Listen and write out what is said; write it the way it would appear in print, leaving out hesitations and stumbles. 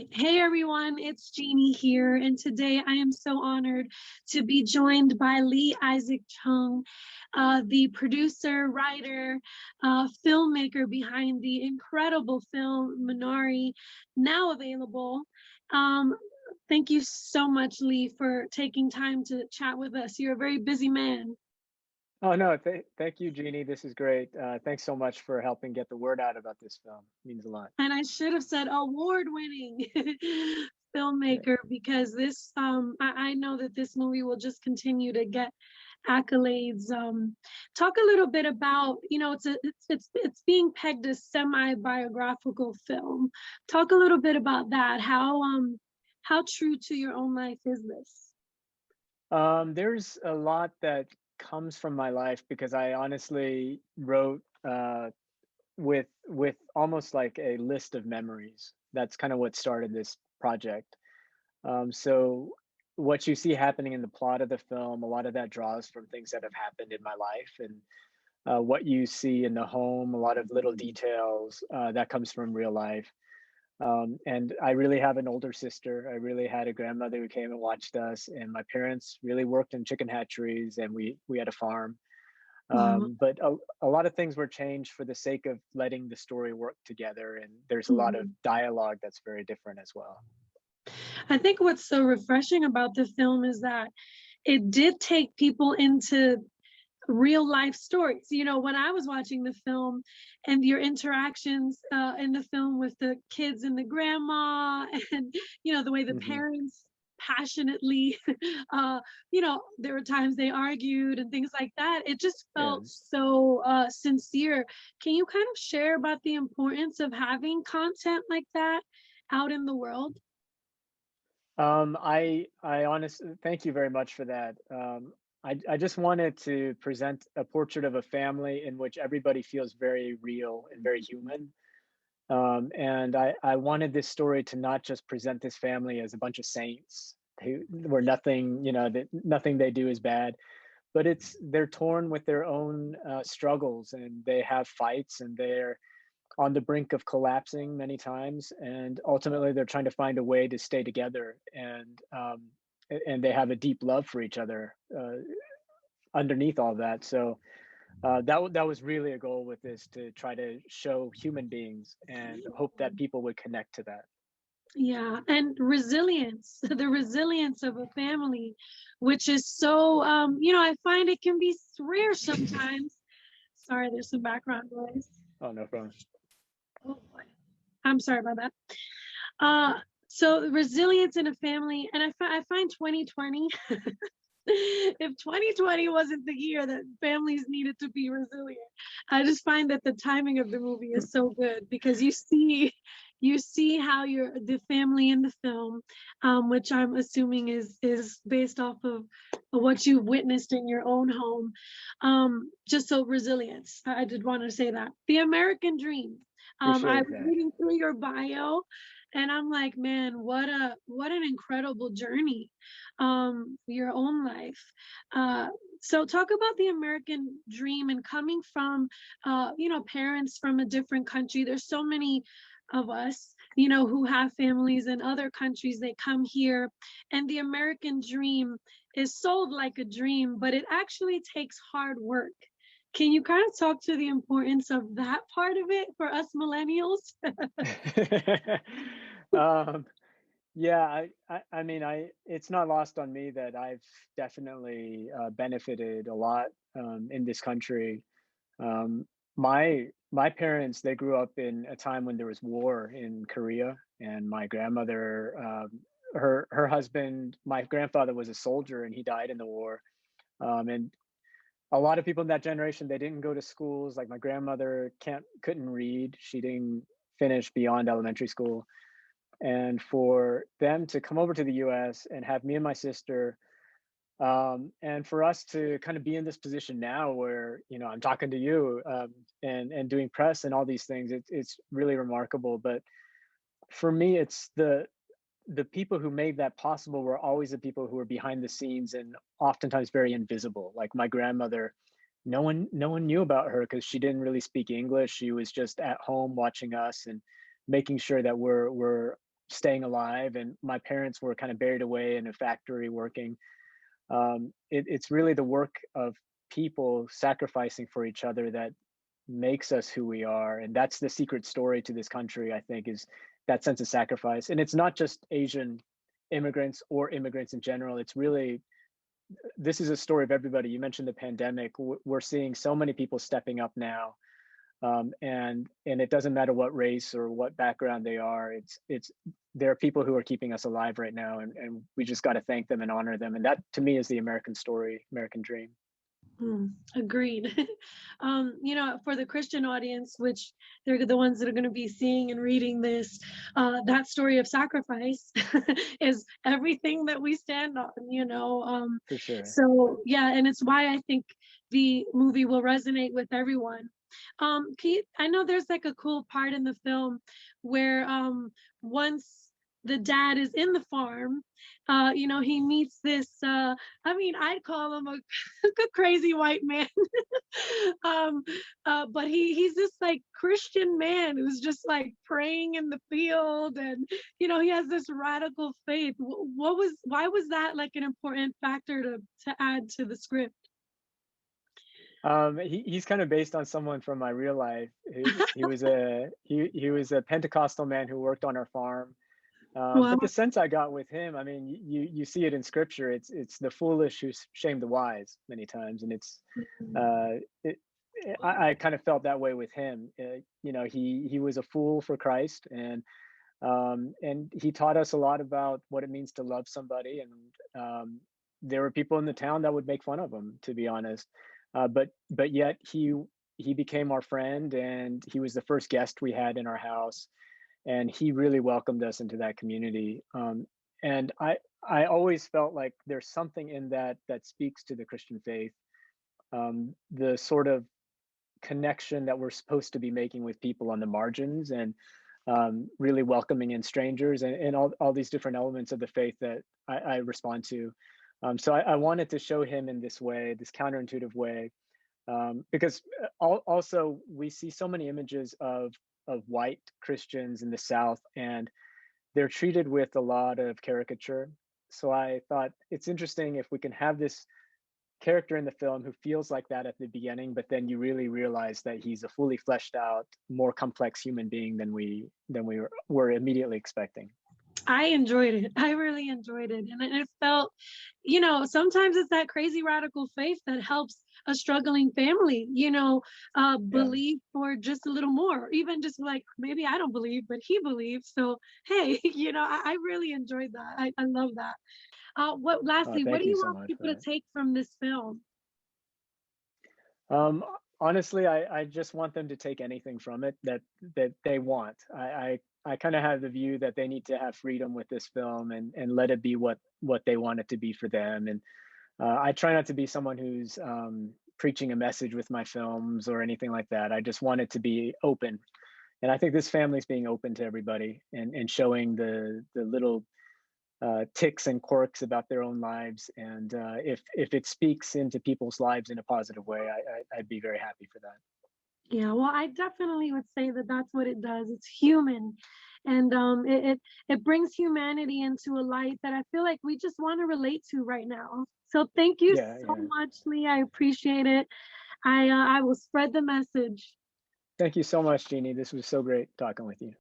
Hey everyone, it's Jeannie here, and today I am so honored to be joined by Isaac Chung, the producer, writer, filmmaker behind the incredible film Minari, now available. Um, Thank you so much, Lee, for taking time to chat with us. You're a very busy man. Oh no, thank you, Jeannie. This is great. Thanks so much for helping get the word out about this film. It means a lot. And I should have said award-winning Yeah. filmmaker because I know that this movie will just continue to get accolades. Talk a little bit about, it's being pegged as semi-biographical film. Talk a little bit about that. How true to your own life is this? There's a lot that comes from my life because I honestly wrote with almost like a list of memories. That's kind of what started this project. So what you see happening in the plot of the film, a lot of that draws from things that have happened in my life, and what you see in the home, a lot of little details that comes from real life. And I really have an older sister. I really had a grandmother who came and watched us, and my parents really worked in chicken hatcheries, and we had a farm. Wow. But a lot of things were changed for the sake of letting the story work together, and there's a lot of Mhm. dialogue that's very different as well. I think what's so refreshing about the film is that it did take people into real life stories. You know, when I was watching the film and your interactions in the film with the kids and the grandma, and the way the Hmm. parents passionately, there were times they argued and things like that. It just Yeah. felt so sincere. Can you kind of share about the importance of having content like that out in the world? I honestly thank you very much for that. I just wanted to present a portrait of a family in which everybody feels very real and very human. And I wanted this story to not just present this family as a bunch of saints who where nothing, that nothing they do is bad, but they're torn with their own struggles, and they have fights, and they're on the brink of collapsing many times, and ultimately they're trying to find a way to stay together, and they have a deep love for each other underneath all that. So that was really a goal with this, to try to show human beings and hope that people would connect to that. Yeah, and resilience, the resilience of a family, which is so, I find it can be rare sometimes. Sorry, there's some background noise. Oh, no problem. Oh boy. I'm sorry about that. So resilience in a family, and I find 2020, if 2020 wasn't the year that families needed to be resilient, I just find that the timing of the movie is so good because you see how the family in the film, which I'm assuming is based off of what you've witnessed in your own home. Just so resilience. I did want to say that the American dream. I Appreciate was that. reading through your bio, and I'm like, man, what an incredible journey, your own life. Uh, so talk about the American dream and coming from, parents from a different country. There's so many of us, who have families in other countries. They come here, and the American dream is sold like a dream, but it actually takes hard work. Can you kind of talk to the importance of that part of it for us millennials? um, yeah, I mean, it's not lost on me that I've definitely benefited a lot in this country. Um, my parents, they grew up in a time when there was war in Korea, and my grandmother, her husband, my grandfather was a soldier, and he died in the war. And a lot of people in that generation, they didn't go to schools. Like my grandmother couldn't read; she didn't finish beyond elementary school. And for them to come over to the U.S. and have me and my sister, and for us to kind of be in this position now where I'm talking to you, and doing press and all these things, it's really remarkable. But for me, it's the people who made that possible were always the people who were behind the scenes and oftentimes very invisible. Like my grandmother, no one knew about her because she didn't really speak English. She was just at home watching us and making sure that we're staying alive, and my parents were kind of buried away in a factory working. It's really the work of people sacrificing for each other that makes us who we are, and that's the secret story to this country, I think, is that sense of sacrifice. And it's not just Asian immigrants or immigrants in general. It's really, this is a story of everybody. You mentioned the pandemic. We're seeing so many people stepping up now, and it doesn't matter what race or what background they are. It's there are people who are keeping us alive right now, and we just got to thank them and honor them. And that, to me, is the American story, American dream. Agreed. For the Christian audience, which they're the ones that are going to be seeing and reading this, that story of sacrifice is everything that we stand on. For sure. So yeah, and it's why I think the movie will resonate with everyone. I know there's like a cool part in the film where once the dad is in the farm, he meets this, I'd call him a, a crazy white man. But he's this like Christian man who's just like praying in the field, and he has this radical faith. Why was that like an important factor to add to the script? He's kind of based on someone from my real life. He was a Pentecostal man who worked on our farm. Wow. But the sense I got with him, I mean, you see it in scripture. It's the foolish who shame the wise many times, and it, I kind of felt that way with him. He was a fool for Christ, and he taught us a lot about what it means to love somebody. And there were people in the town that would make fun of him, to be honest. But yet he became our friend, and he was the first guest we had in our house, and he really welcomed us into that community. And I always felt like there's something in that that speaks to the Christian faith, the sort of connection that we're supposed to be making with people on the margins, and really welcoming in strangers, and all these different elements of the faith that I respond to. So I wanted to show him in this way, this counterintuitive way, because also we see so many images of white Christians in the South, and they're treated with a lot of caricature. So I thought it's interesting if we can have this character in the film who feels like that at the beginning, but then you really realize that he's a fully fleshed out, more complex human being than were immediately expecting. I enjoyed it. I really enjoyed it. And it felt, sometimes it's that crazy radical faith that helps a struggling family, Yeah. believe for just a little more, even just like, maybe I don't believe, but he believes. So, hey, I really enjoyed that. I love that. Lastly, what Thank do you you so want much for people to that. take from this film? Honestly, I just want them to take anything from it that they want. I kind of have the view that they need to have freedom with this film, and let it be what they want it to be for them. And I try not to be someone who's preaching a message with my films or anything like that. I just want it to be open, and I think this family's being open to everybody, and showing the little ticks and quirks about their own lives. And if it speaks into people's lives in a positive way, I'd be very happy for that. Yeah, well, I definitely would say that that's what it does. It's human, and it brings humanity into a light that I feel like we just want to relate to right now. So thank you Yeah, so yeah. much, Lee. I appreciate it. I will spread the message. Thank you so much, Jeannie. This was so great talking with you.